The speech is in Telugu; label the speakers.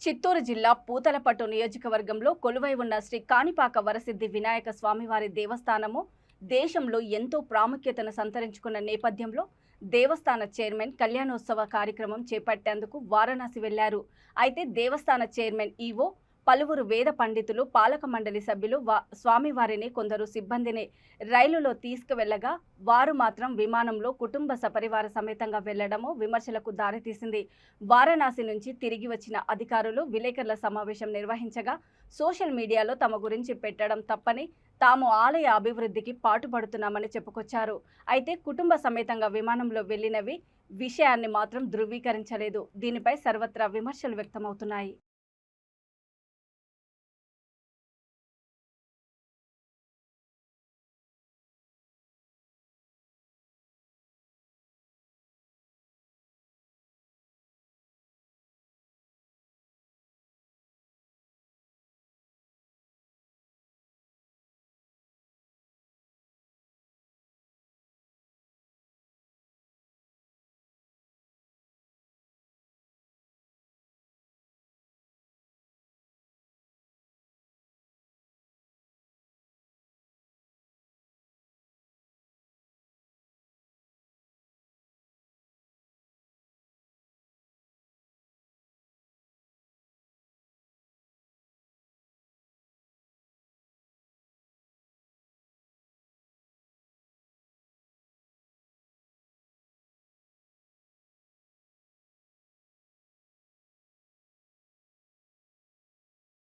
Speaker 1: చిత్తూరు జిల్లా పూతలపట్టు నియోజకవర్గంలో కొలువై ఉన్న శ్రీ కాణిపాక వరసిద్ధి వినాయక స్వామివారి దేవస్థానము దేశంలో ఎంతో ప్రాముఖ్యతను సంతరించుకున్న నేపథ్యంలో దేవస్థాన చైర్మన్ కళ్యాణోత్సవ కార్యక్రమం చేపట్టేందుకు వారణాసి వెళ్లారు. అయితే దేవస్థాన చైర్మన్ ఈవో పలువురు వేద పండితులు పాలక మండలి సభ్యులు స్వామివారిని కొందరు సిబ్బందిని రైలులో తీసుకువెళ్లగా వారు మాత్రం విమానంలో కుటుంబ సపరివార సమేతంగా వెళ్లడము విమర్శలకు దారితీసింది. వారణాసి నుంచి తిరిగి వచ్చిన అధికారులు విలేకరుల సమావేశం నిర్వహించగా సోషల్ మీడియాలో తమ గురించి పెట్టడం తప్పని, తాము ఆలయ అభివృద్ధికి పాటుపడుతున్నామని చెప్పుకొచ్చారు. అయితే కుటుంబ సమేతంగా విమానంలో వెళ్లినవి విషయాన్ని మాత్రం ధృవీకరించలేదు. దీనిపై సర్వత్రా విమర్శలు వ్యక్తమవుతున్నాయి.